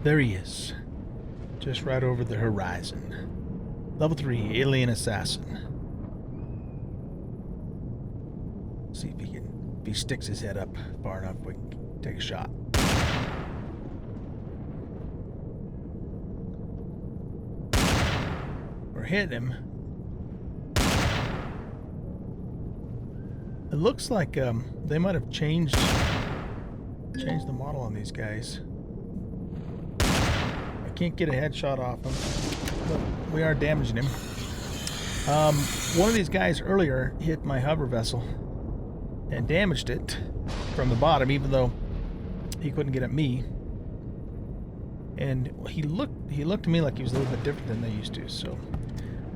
There he is. Just right over the horizon. Level 3, alien assassin. See if he sticks his head up far enough, we can take a shot. We're hitting him. It looks like they might have changed the model on these guys. I can't get a headshot off him, but we are damaging him. One of these guys earlier hit my hover vessel and damaged it from the bottom, even though he couldn't get at me. And he looked to me like he was a little bit different than they used to. So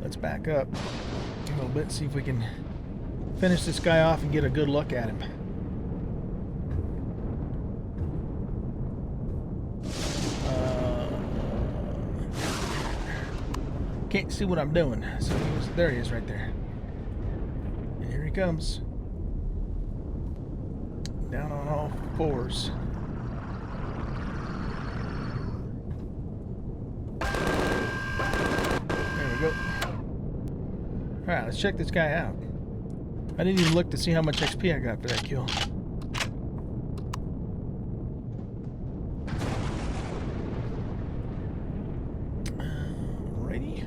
let's back up a little bit, see if we can finish this guy off and get a good look at him. Can't see what I'm doing. So there he is right there. And here he comes. Down on all fours. There we go. Alright, let's check this guy out. I didn't even look to see how much XP I got for that kill. Alrighty.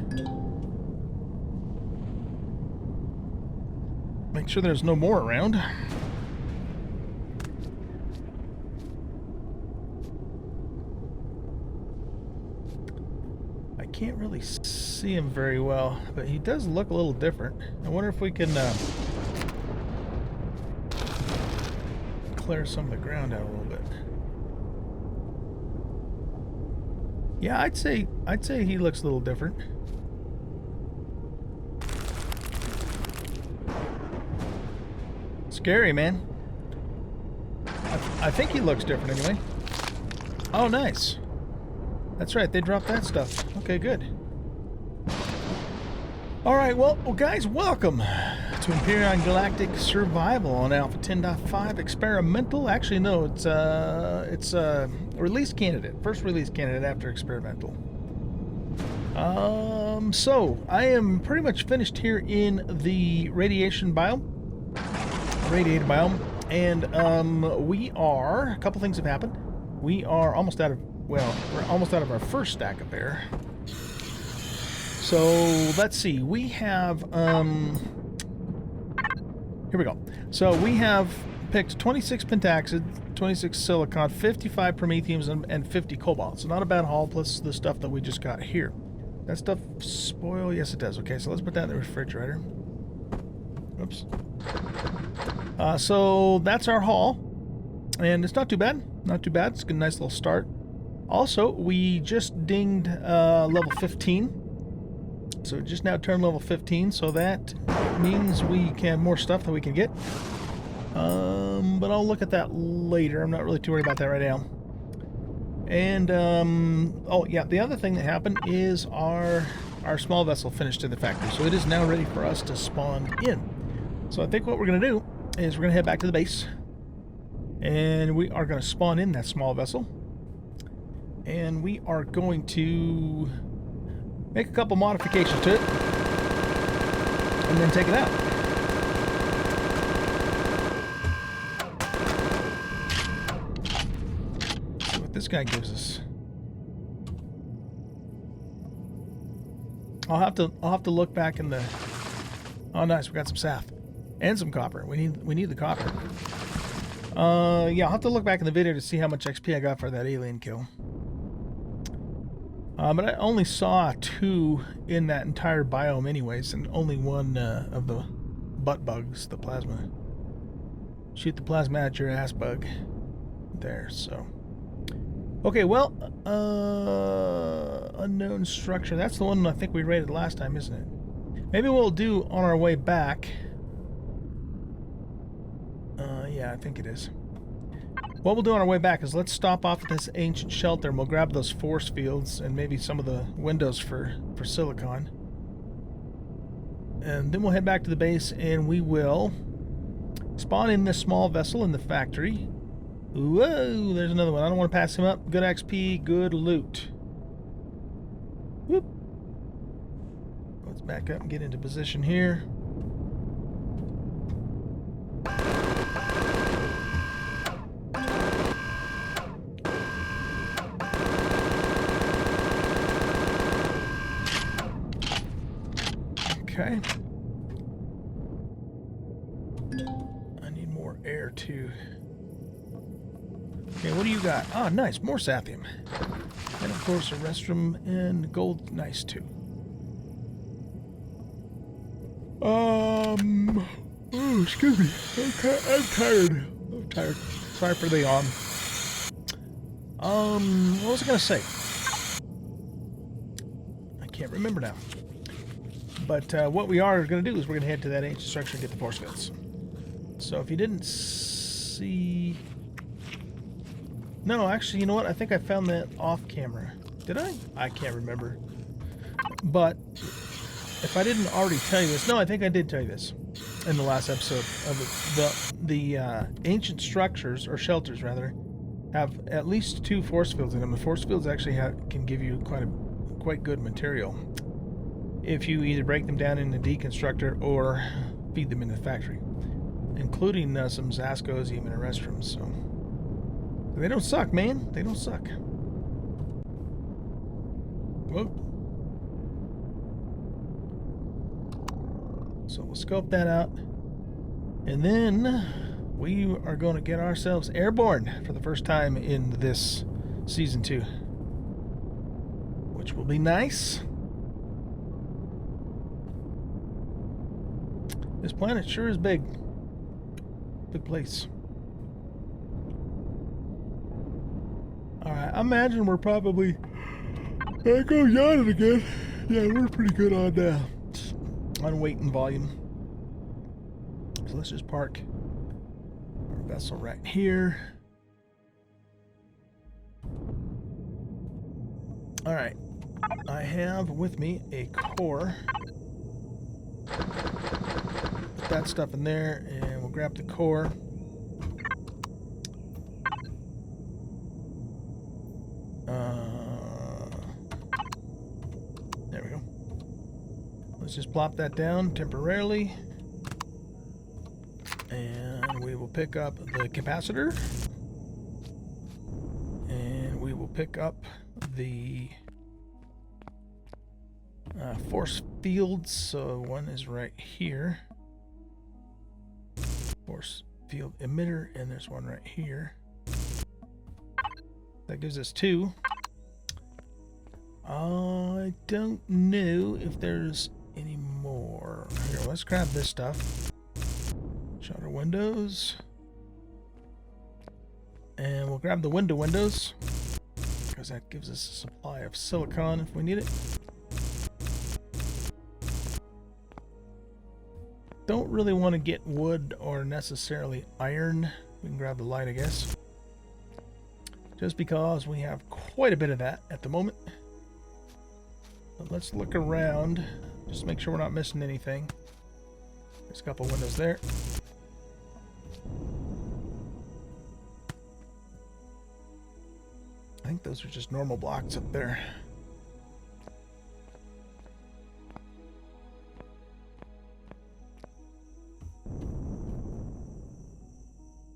Make sure there's no more around. I can't really see him very well, but he does look a little different. I wonder if we can clear some of the ground out a little bit. Yeah, I'd say he looks a little different. Scary, man. I think he looks different anyway. Oh, nice. That's right, they dropped that stuff. Okay, good. Alright, well, guys, welcome to Empyrion Galactic Survival on Alpha 10.5 experimental. Actually, no, it's a release candidate. First release candidate after experimental. So I am pretty much finished here in the radiated biome, and we are, a couple things have happened. We are almost out of, well, we're almost out of our first stack of air. So let's see, we have here we go. So we have picked 26 pentaxid, 26 silicon, 55 promethiums, and 50 cobalt. So not a bad haul, plus the stuff that we just got here. That stuff spoil? Yes, it does. Okay, so let's put that in the refrigerator. Oops. So that's our haul, and it's not too bad. Not too bad. It's a nice little start. Also, we just dinged level 15. So just now turned level 15, so that means we can more stuff that we can get. But I'll look at that later. I'm not really too worried about that right now. And oh yeah, the other thing that happened is our small vessel finished in the factory, so it is now ready for us to spawn in. So I think what we're going to do is we're going to head back to the base, and we are going to spawn in that small vessel, and we are going to make a couple modifications to it, and then take it out. See what this guy gives us. I'll have to look back in the. Oh, nice! We got some saf and some copper. We need the copper. Yeah, I'll have to look back in the video to see how much XP I got for that alien kill. But I only saw 2 in that entire biome anyways, and only one of the butt bugs, the plasma. Shoot the plasma at your ass bug. There, so. Okay, well, unknown structure. That's the one I think we raided last time, isn't it? Maybe we'll do on our way back. Yeah, I think it is. What we'll do on our way back is let's stop off at this ancient shelter, and we'll grab those force fields and maybe some of the windows for silicon. And then we'll head back to the base, and we will spawn in this small vessel in the factory. Whoa, there's another one. I don't want to pass him up. Good XP, good loot. Whoop. Let's back up and get into position here. Okay. I need more air too. Okay, what do you got? Ah, nice, more Sathium. And of course a restroom and gold, nice too. Oh, excuse me. I'm tired. I'm tired. Sorry for the yawn. What was I gonna say? I can't remember now. But what we are going to do is we're going to head to that ancient structure and get the force fields. So if you didn't see... No, actually, you know what? I think I found that off camera. Did I? I can't remember. But if I didn't already tell you this... No, I think I did tell you this in the last episode. Of the ancient structures, or shelters rather, have at least 2 force fields in them. The force fields actually can give you quite good material if you either break them down in the deconstructor or feed them in the factory, including some Zascos, even in restrooms. So they don't suck, man. They don't suck. Whoa. So we'll scope that out, and then we are going to get ourselves airborne for the first time in this season 2, which will be nice. This planet sure is big. Big place. Alright, I imagine we're probably... I go yawning again. Yeah, we're pretty good on weight and volume. So let's just park our vessel right here. Alright. I have with me a core. Put that stuff in there, and we'll grab the core. There we go. Let's just plop that down temporarily, and we will pick up the capacitor, and we will pick up the force fields. So one is right here, force field emitter, and there's one right here. That gives us 2. I don't know if there's any more. Here, let's grab this stuff. Shutter windows, and we'll grab the windows because that gives us a supply of silicon if we need it. Don't really want to get wood or necessarily iron. We can grab the light, I guess, just because we have quite a bit of that at the moment. But let's look around, just to make sure we're not missing anything. There's a couple windows there. I think those are just normal blocks up there.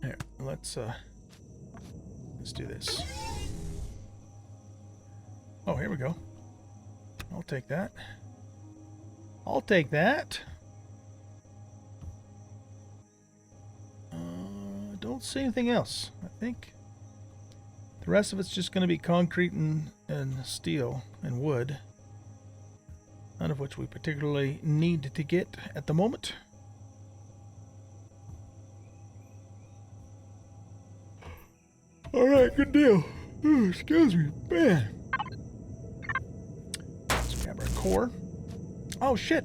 Here, let's do this. Oh, here we go. I'll take that. I'll take that. Don't see anything else. I think the rest of it's just going to be concrete and steel and wood, none of which we particularly need to get at the moment. Alright, good deal. Ooh, excuse me, man. Let's grab our core. Oh shit!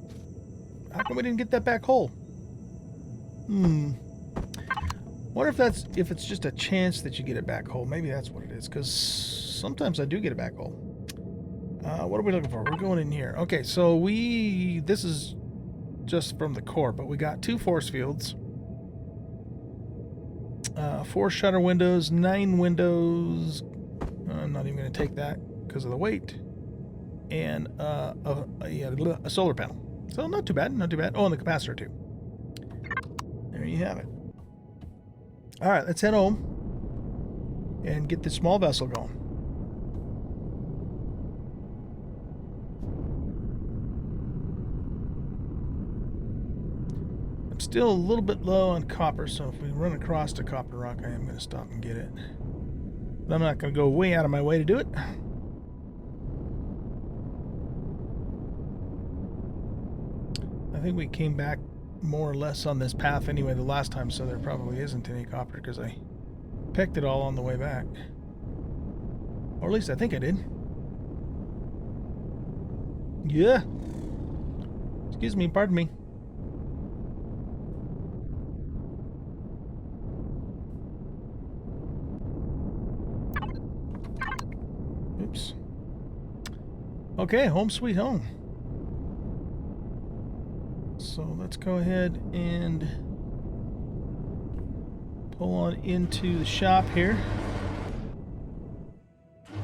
How come we didn't get that back whole? Wonder if it's just a chance that you get it back whole. Maybe that's what it is, because sometimes I do get it back whole. What are we looking for? We're going in here. Okay, so this is just from the core, but we got 2 force fields. 4 shutter windows, 9 windows. I'm not even going to take that because of the weight. And a solar panel. So not too bad, not too bad. Oh, and the capacitor too. There you have it. All right, let's head home and get this small vessel going. I'm still a little bit low on copper, so if we run across a copper rock, I am going to stop and get it. But I'm not going to go way out of my way to do it. I think we came back more or less on this path anyway the last time, so there probably isn't any copper because I picked it all on the way back. Or at least I think I did. Yeah. Excuse me, pardon me. Oops. Okay, home sweet home. So let's go ahead and pull on into the shop here.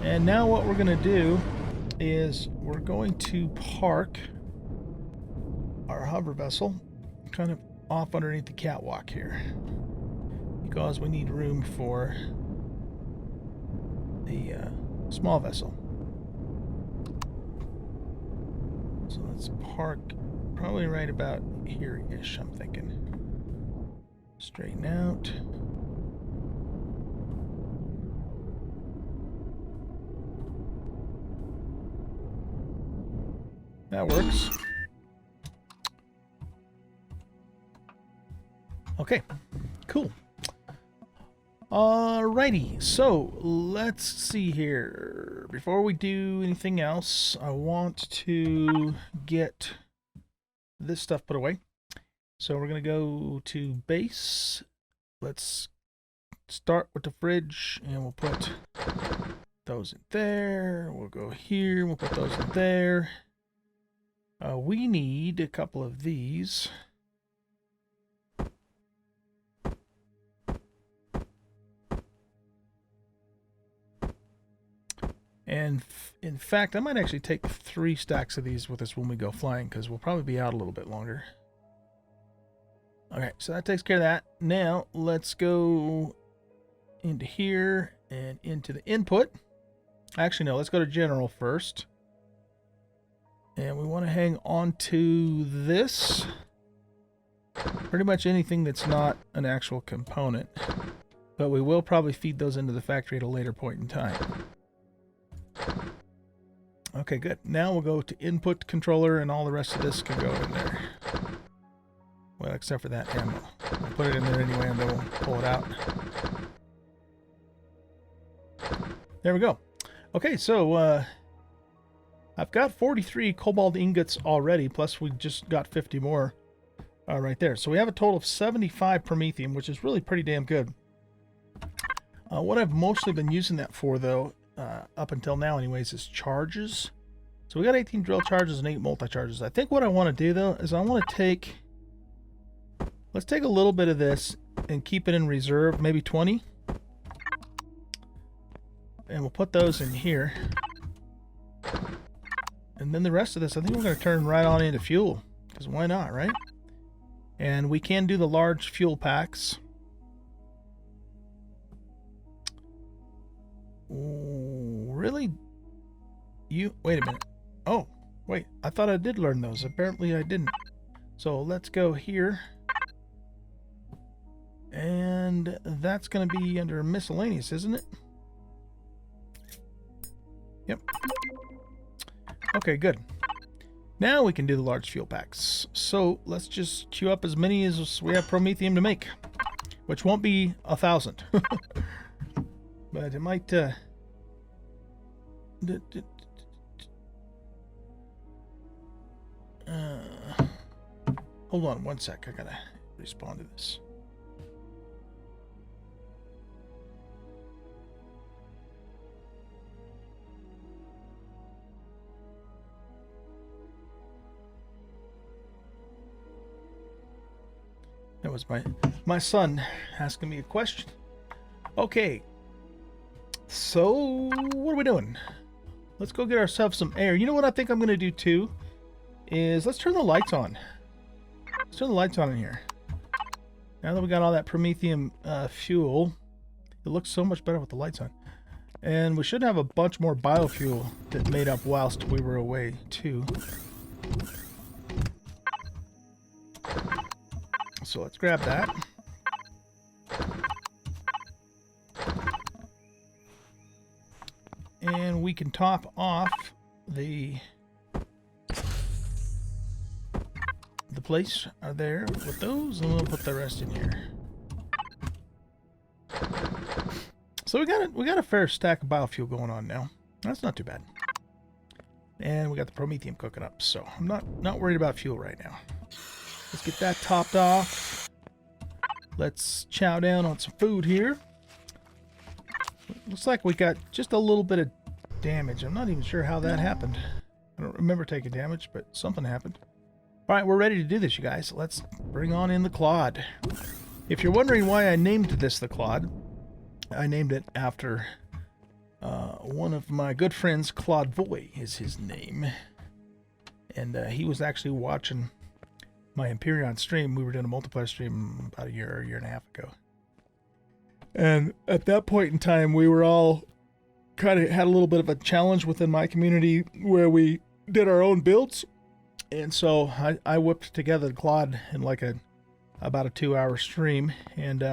And now what we're going to do is we're going to park our hover vessel kind of off underneath the catwalk here, because we need room for the small vessel. So let's park probably right about here-ish, I'm thinking. Straighten out. That works. Okay, cool. Alrighty, so let's see here. Before we do anything else, I want to get this stuff put away. So we're going to go to base. Let's start with the fridge, and we'll put those in there. We'll go here, we'll put those in there. We need a couple of these. And in fact, I might actually take 3 stacks of these with us when we go flying, because we'll probably be out a little bit longer. Okay, so that takes care of that. Now, let's go into here and into the input. Actually, no, let's go to general first. And we want to hang on to this. Pretty much anything that's not an actual component. But we will probably feed those into the factory at a later point in time. Okay, good. Now we'll go to input controller, and all the rest of this can go in there. Well, except for that ammo. We'll put it in there anyway, and then we'll pull it out. There we go. Okay, so I've got 43 cobalt ingots already, plus we just got 50 more right there. So we have a total of 75 promethium, which is really pretty damn good. What I've mostly been using that for, though, up until now anyways, is charges. So we got 18 drill charges and 8 multi-charges. I think what I want to do, though, is I want to take... Let's take a little bit of this and keep it in reserve, maybe 20. And we'll put those in here. And then the rest of this, I think we're going to turn right on into fuel. Because why not, right? And we can do the large fuel packs. Ooh, really? Wait a minute. Oh, wait. I thought I did learn those. Apparently I didn't. So let's go here. And that's going to be under miscellaneous, isn't it? Yep. Okay, good. Now we can do the large fuel packs. So let's just queue up as many as we have promethium to make, which won't be 1,000. But it might... hold on one sec. I gotta respond to this. That was my son asking me a question. Okay. So, what are we doing? Let's go get ourselves some air. You know what I think I'm going to do too? Is let's turn the lights on. Let's turn the lights on in here. Now that we got all that Prometheum fuel, it looks so much better with the lights on. And we should have a bunch more biofuel that made up whilst we were away too. So let's grab that. And we can top off the place there with those, and we'll put the rest in here. So we got a fair stack of biofuel going on now. That's not too bad. And we got the Prometheum cooking up, so I'm not worried about fuel right now. Let's get that topped off. Let's chow down on some food here. Looks like we got just a little bit of damage. I'm not even sure how that happened. I don't remember taking damage, but something happened. Alright, we're ready to do this, you guys. Let's bring on in the Clod. If you're wondering why I named this the Clod, I named it after one of my good friends, Claude Voy is his name. And he was actually watching my Empyrion stream. We were doing a multiplayer stream about a year and a half ago. And at that point in time, we were all kind of had a little bit of a challenge within my community where we did our own builds. And so I whipped together the Clod in like about a 2-hour stream. And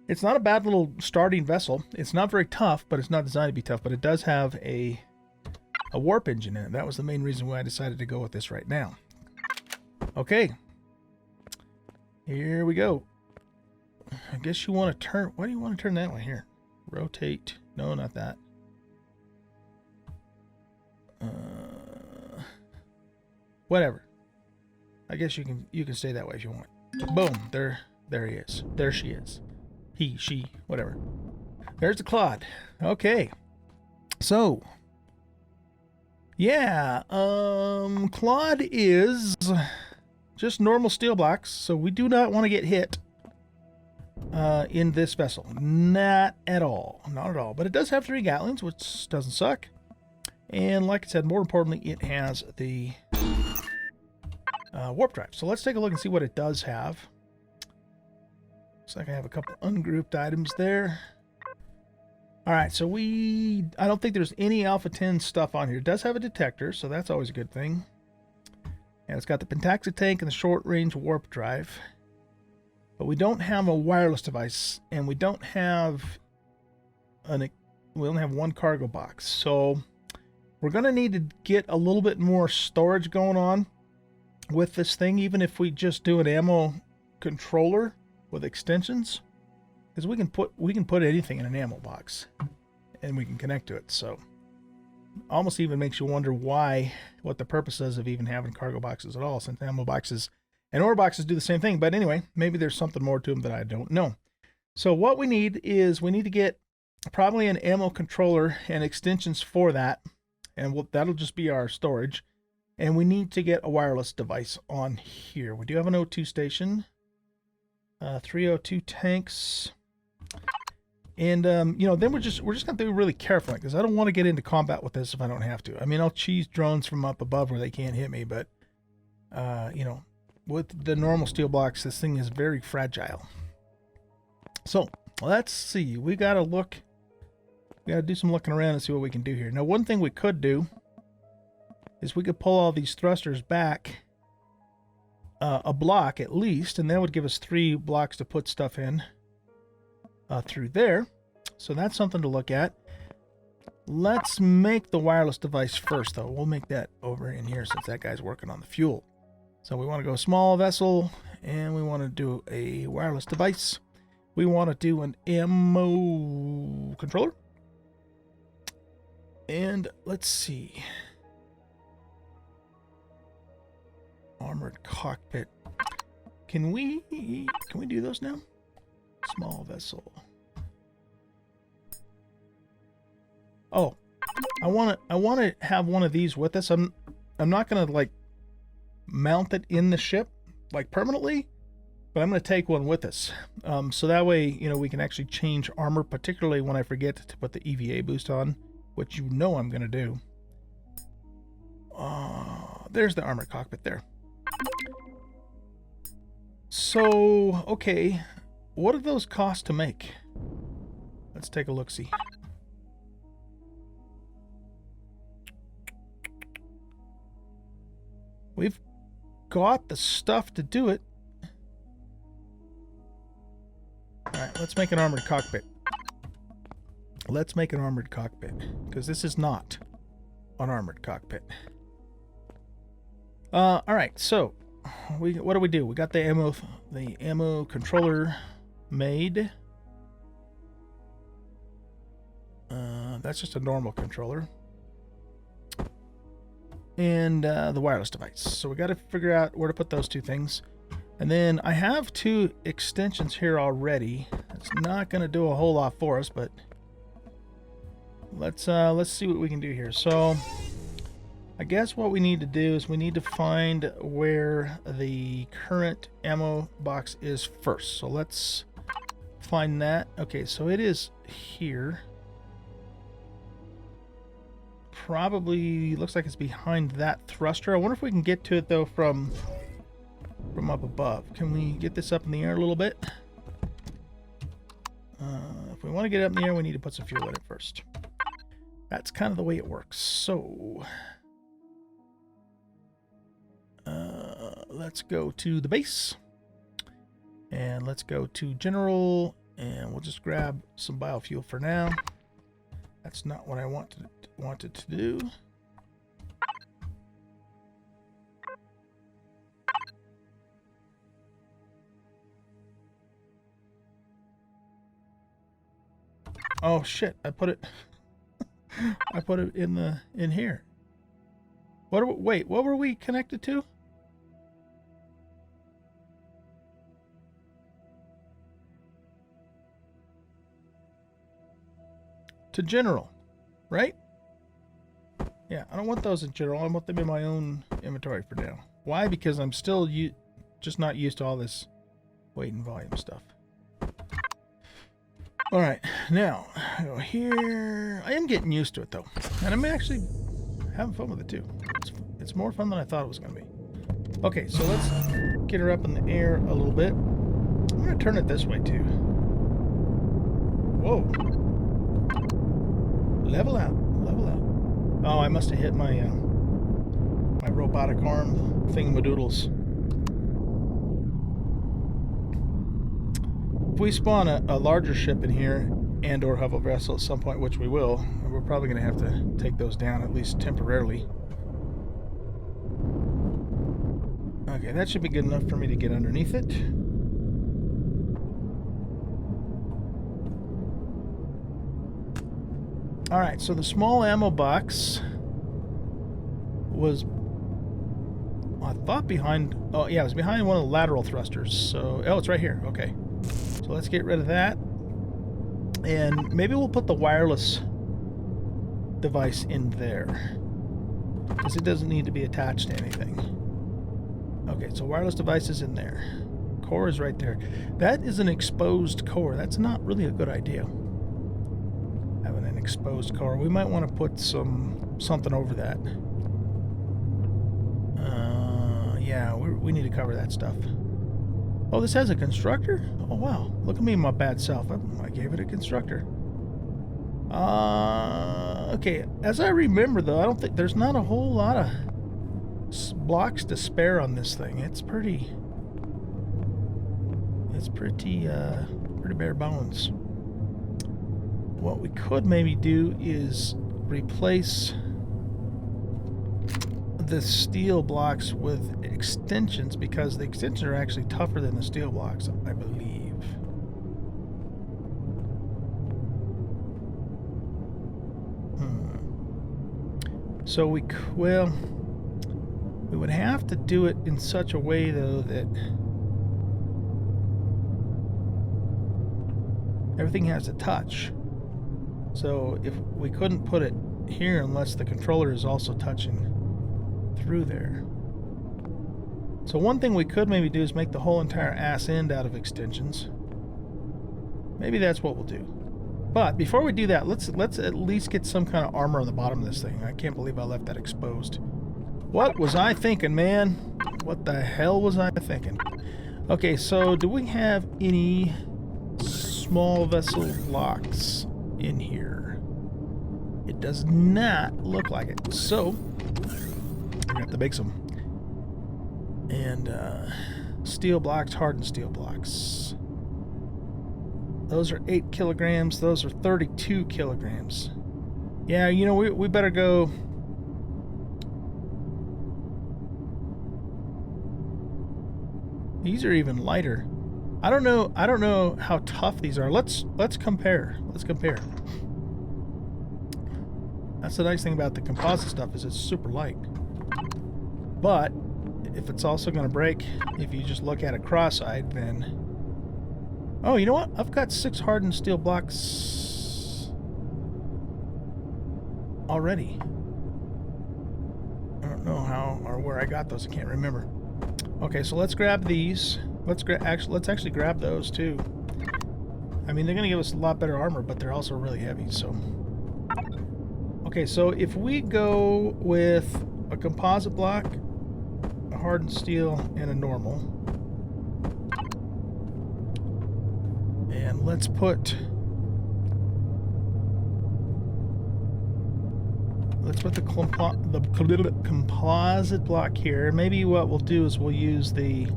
it's not a bad little starting vessel. It's not very tough, but it's not designed to be tough. But it does have a warp engine in it. That was the main reason why I decided to go with this right now. Okay. Here we go. I guess you want to turn... Why do you want to turn that one here? Rotate. No, not that. Whatever. I guess you can stay that way if you want. Boom. There he is. There she is. He, she, whatever. There's the Clod. Okay. So. Yeah. Clod is just normal steel blocks, so we do not want to get hit in this vessel. Not at all. Not at all. But it does have 3 Gatlings, which doesn't suck. And like I said, more importantly, it has the warp drive. So let's take a look and see what it does have. Looks like I have a couple ungrouped items there. Alright, so I don't think there's any Alpha 10 stuff on here. It does have a detector, so that's always a good thing. And it's got the Pentaxa tank and the short-range warp drive. But we don't have a wireless device, and we don't have we only have 1 cargo box. So we're going to need to get a little bit more storage going on with this thing, even if we just do an ammo controller with extensions, because we can put anything in an ammo box and we can connect to it. So almost even makes you wonder what the purpose is of even having cargo boxes at all, since ammo boxes and ore boxes do the same thing. But anyway, maybe there's something more to them that I don't know. So what we need is we need to get probably an ammo controller and extensions for that, and that'll just be our storage. And we need to get a wireless device on here. We do have an O2 station, 3 O2 tanks, and you know, then we're just gonna be really careful, because I don't want to get into combat with this if I don't have to. I mean, I'll cheese drones from up above where they can't hit me, but you know, with the normal steel blocks, this thing is very fragile. So let's see. We gotta look. We gotta do some looking around and see what we can do here. Now, one thing we could do is we could pull all these thrusters back a block at least, and that would give us 3 blocks to put stuff in through there. So that's something to look at. Let's make the wireless device first, though. We'll make that over in here since that guy's working on the fuel. So we want to go small vessel, and we want to do a wireless device. We want to do an ammo controller. And let's see. Armored cockpit. Can we do those now? Small vessel. Oh, I want to have one of these with us. I'm not gonna like mount it in the ship like permanently, But I'm going to take one with us. So that way, you know, we can actually change armor, particularly when I forget to put the EVA boost on, which you know I'm going to do. There's the armored cockpit there. So, okay, what do those cost to make? Let's take a look-see. We've got the stuff to do it. Alright, let's make an armored cockpit. Let's make an armored cockpit, because this is not an armored cockpit. Alright, so what do we do? We got the ammo controller made. That's just a normal controller. And the wireless device. So we got to figure out where to put those two things. And then I have two extensions here already. It's not going to do a whole lot for us, but let's see what we can do here. So I guess what we need to do is we need to find where the current ammo box is first. So let's find that. Okay, so it is here. Probably looks like it's behind that thruster. I wonder if we can get to it though from up above. Can we get this up in the air a little bit? If we want to get it up in the air, we need to put some fuel in it first. That's kind of the way it works. So let's go to the base and let's go to general, and we'll just grab some biofuel for now. That's not what I wanted to do. Oh shit! I put it. I put it in here. Wait, what were we connected to? To general, right? Yeah, I don't want those in general. I want them in my own inventory for now. Why? Because I'm still just not used to all this weight and volume stuff. All right, now go here. I am getting used to it though, and I'm actually having fun with it too. It's more fun than I thought it was going to be. Okay, so let's get her up in the air a little bit. I'm going to turn it this way too. Whoa. Level out, level out. Oh, I must have hit my my robotic arm thingamadoodles. If we spawn a larger ship in here and or have a vessel at some point, which we will, we're probably going to have to take those down at least temporarily. Okay, that should be good enough for me to get underneath it. Alright, so the small ammo box was, I thought behind, oh yeah, it was behind one of the lateral thrusters. So, oh, it's right here. Okay. So let's get rid of that. And maybe we'll put the wireless device in there, because it doesn't need to be attached to anything. Okay, so wireless device is in there. Core is right there. That is an exposed core. That's not really a good idea. Having an exposed core. We might want to put something over that. Yeah, we need to cover that stuff. Oh, this has a constructor? Oh, wow. Look at me, my bad self. I gave it a constructor. Okay. As I remember, though, I don't think there's not a whole lot of blocks to spare on this thing. It's pretty bare bones. What we could maybe do is replace the steel blocks with extensions, because the extensions are actually tougher than the steel blocks, I believe. So we would have to do it in such a way though that everything has to touch. So if we couldn't put it here unless the controller is also touching through there. So one thing we could maybe do is make the whole entire ass end out of extensions. Maybe that's what we'll do. But before we do that, let's at least get some kind of armor on the bottom of this thing. I can't believe I left that exposed. What was I thinking, man? What the hell was I thinking? Okay, so do we have any small vessel blocks in here? It does not look like it. So we have to make some. And steel blocks, hardened steel blocks. Those are 8 kilograms. Those are 32 kilograms. Yeah, you know, we better go. These are even lighter. I don't know how tough these are. Let's compare. Let's compare. That's the nice thing about the composite stuff, is it's super light. But if it's also going to break, if you just look at it cross-eyed, then... Oh, you know what? I've got 6 hardened steel blocks already. I don't know how or where I got those. I can't remember. Okay, so let's grab these. Let's actually grab those too. I mean, they're going to give us a lot better armor, but they're also really heavy. So, okay, so if we go with a composite block, a hardened steel, and a normal. And let's put the composite block here. Maybe what we'll do is we'll use the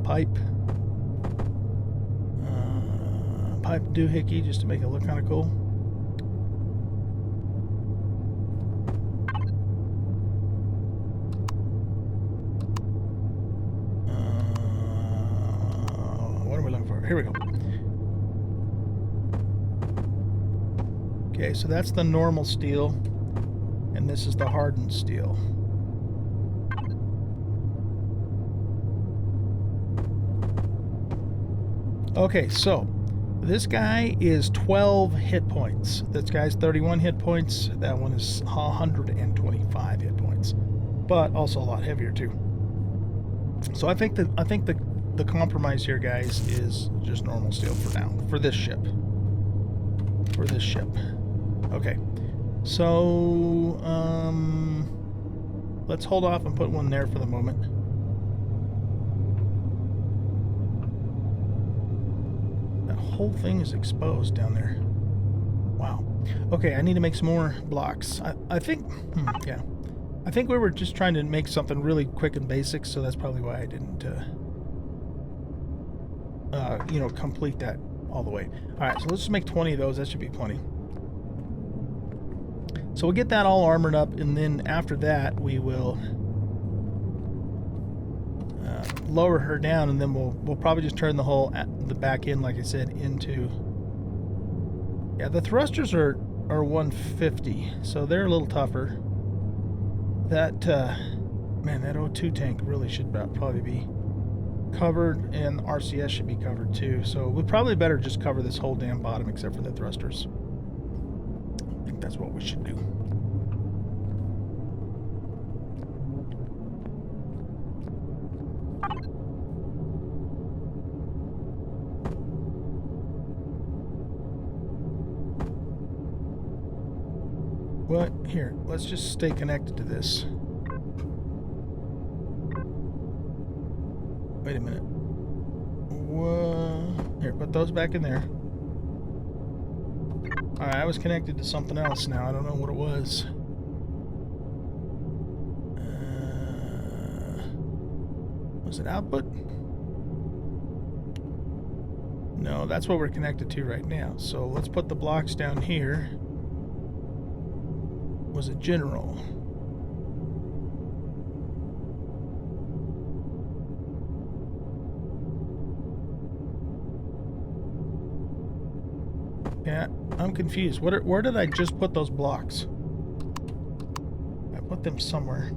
pipe doohickey just to make it look kind of cool. What are we looking for? Here we go. Okay, so that's the normal steel, and this is the hardened steel. Okay, so this guy is 12 hit points. This guy's 31 hit points. That one is 125 hit points, but also a lot heavier too. So I think the compromise here, guys, is just normal steel for now, for this ship. Okay, so let's hold off and put one there for the moment. That whole thing is exposed down there. Wow. Okay, I need to make some more blocks. I think, yeah. I think we were just trying to make something really quick and basic, so that's probably why I didn't, you know, complete that all the way. All right, so let's just make 20 of those. That should be plenty. So we'll get that all armored up, and then after that we will lower her down, and then we'll probably just turn the back end, like I said, into... Yeah, the thrusters are 150, so they're a little tougher. That man, that O2 tank really should probably be covered, and the RCS should be covered too. So we probably better just cover this whole damn bottom except for the thrusters. I think that's what we should do. What? Here, let's just stay connected to this. Wait a minute. Here, put those back in there. Alright, I was connected to something else now. I don't know what it was. Was it output? No, that's what we're connected to right now. So let's put the blocks down here. Was it general? Yeah, I'm confused. Where did I just put those blocks? I put them somewhere.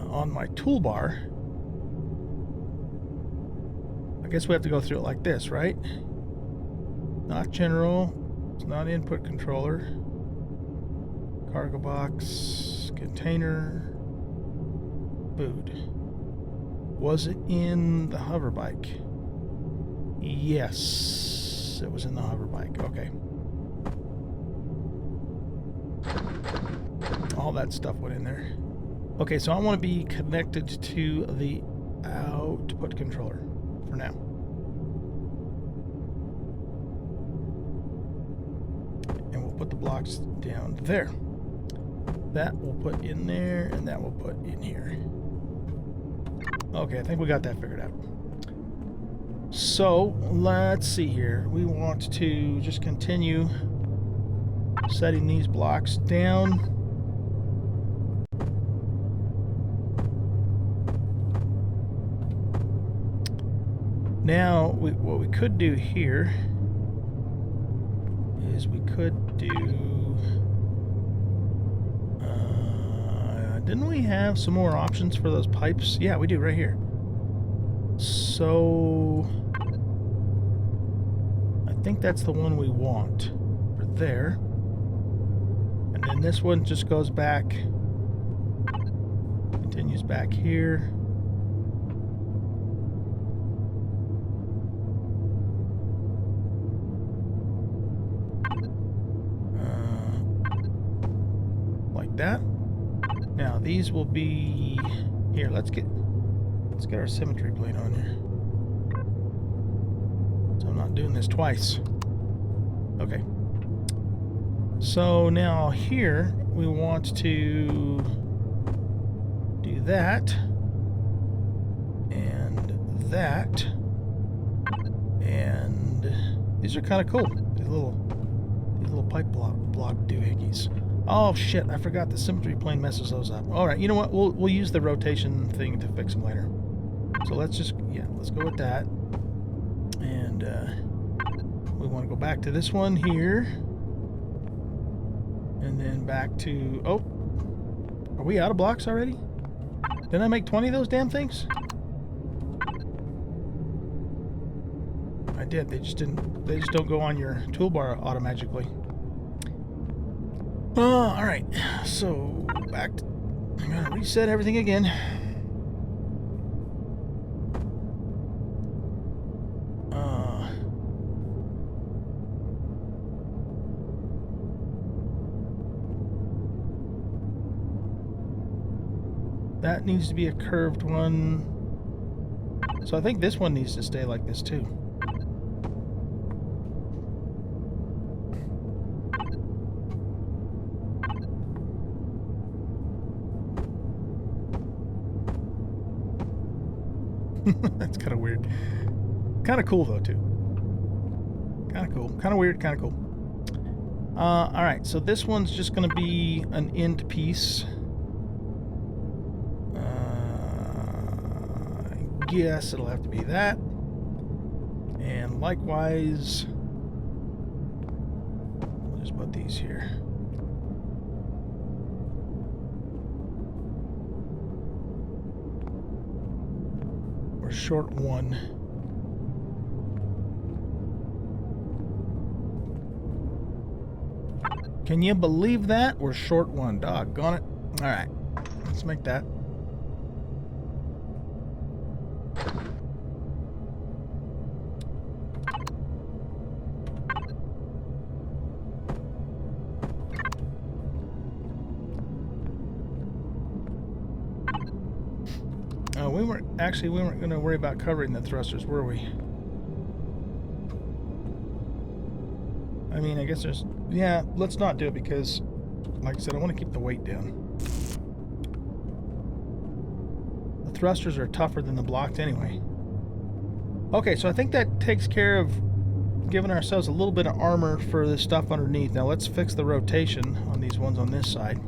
On my toolbar. I guess we have to go through it like this, right? Not general. It's not input controller. Cargo box. Container. Food. Was it in the hover bike? Yes, it was in the hover bike. Okay. All that stuff went in there. Okay, so I want to be connected to the output controller for now. And we'll put the blocks down there. That we'll put in there, and that we'll put in here. Okay, I think we got that figured out. So, let's see here. We want to just continue setting these blocks down. Now, what we could do here is we could do... didn't we have some more options for those pipes? Yeah, we do right here. So... I think that's the one we want for there. And then this one just goes back, continues back here. Like that. Now these will be here. Let's get our symmetry plate on here. So I'm not doing this twice. Okay. So now here we want to do that and that, and these are kind of cool. These little pipe block doohickeys. Oh shit! I forgot the symmetry plane messes those up. All right, you know what? We'll use the rotation thing to fix them later. So let's go with that, and we want to go back to this one here. And then back to... Oh! Are we out of blocks already? Didn't I make 20 of those damn things? I did. They just don't go on your toolbar automatically. Alright. So, back to... I'm gonna reset everything again. That needs to be a curved one. So I think this one needs to stay like this too. That's kind of weird. Kind of cool though too. Kind of cool. Kind of weird, kind of cool. Alright, so this one's just going to be an end piece. Yes, it'll have to be that. And likewise, we'll just put these here. We're short one. Can you believe that? We're short one. Doggone it. Alright, let's make that. We weren't going to worry about covering the thrusters, were we? I mean, I guess there's... Yeah, let's not do it because, like I said, I want to keep the weight down. The thrusters are tougher than the blocks anyway. Okay, so I think that takes care of giving ourselves a little bit of armor for the stuff underneath. Now let's fix the rotation on these ones on this side.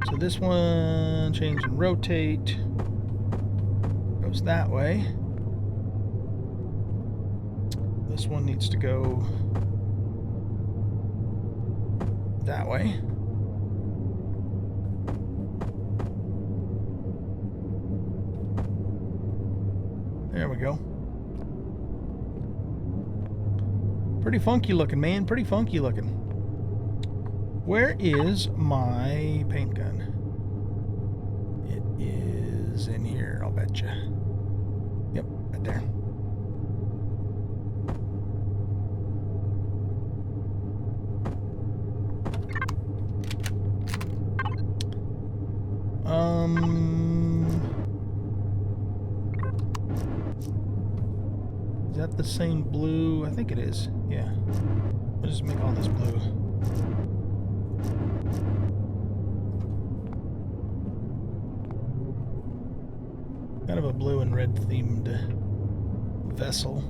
So this one, change and rotate, goes that way. This one needs to go that way. There we go. Pretty funky looking, man. Pretty funky looking. Where is my paint gun? It is in here, I'll bet you. Yep, right there. Is that the same blue? I think it is. Yeah. We'll just make all this blue. Kind of a blue and red themed vessel.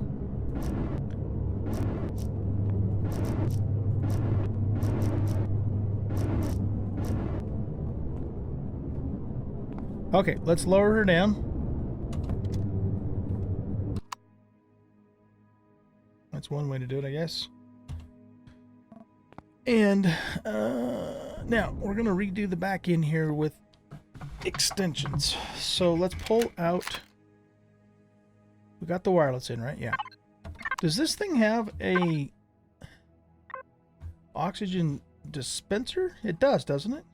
Okay, let's lower her down. That's one way to do it, I guess. And now we're going to redo the back end here with extensions. So let's pull out. We got the wireless in, right? Yeah. Does this thing have a oxygen dispenser? It does, doesn't it?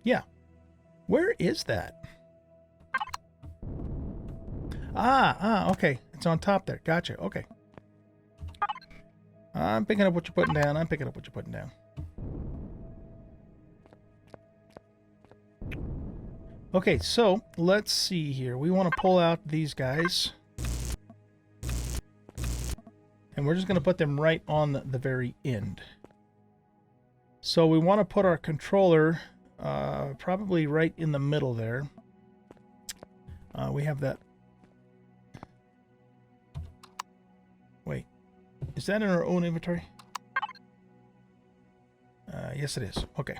Yeah. Where is that? Okay. It's on top there. Gotcha. Okay. I'm picking up what you're putting down. I'm picking up what you're putting down. Okay, so let's see here. We want to pull out these guys. And we're just going to put them right on the very end. So we want to put our controller probably right in the middle there. We have that. Wait, is that in our own inventory? Yes, it is. Okay.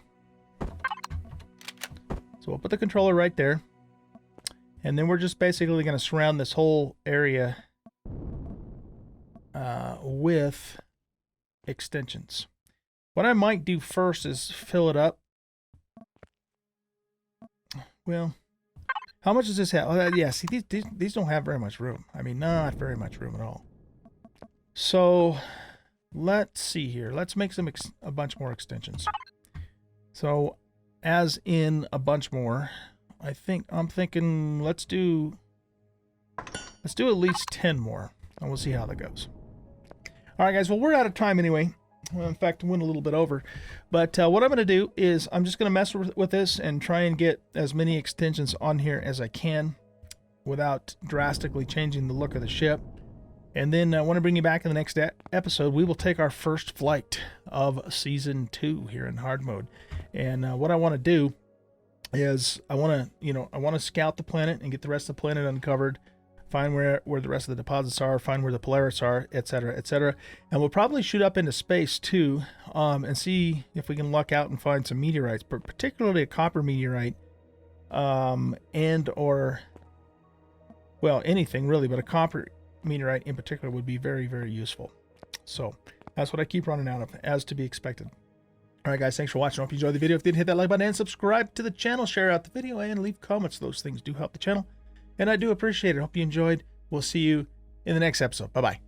So we'll put the controller right there. And then we're just basically going to surround this whole area with extensions. What I might do first is fill it up. Well, how much does this have? Oh, yeah, see, these don't have very much room. I mean, not very much room at all. So, let's see here. Let's make a bunch more extensions. So, as in a bunch more, I'm thinking let's do at least 10 more, and we'll see how that goes. All right, guys. Well, we're out of time anyway. Well, in fact, went a little bit over. But what I'm going to do is I'm just going to mess with this and try and get as many extensions on here as I can without drastically changing the look of the ship. And then I want to bring you back in the next episode. We will take our first flight of Season 2 here in hard mode. And what I want to do is I want to scout the planet and get the rest of the planet uncovered. Find where the rest of the deposits are, find where the Polaris are, etc., etc. And we'll probably shoot up into space too, and see if we can luck out and find some meteorites, but particularly a copper meteorite, and or, well, anything really, but a copper meteorite in particular would be very, very useful. So that's what I keep running out of, as to be expected. All right, guys, thanks for watching. I hope you enjoyed the video. If you did, hit that like button and subscribe to the channel, share out the video, and leave comments. Those things do help the channel. And I do appreciate it. Hope you enjoyed. We'll see you in the next episode. Bye-bye.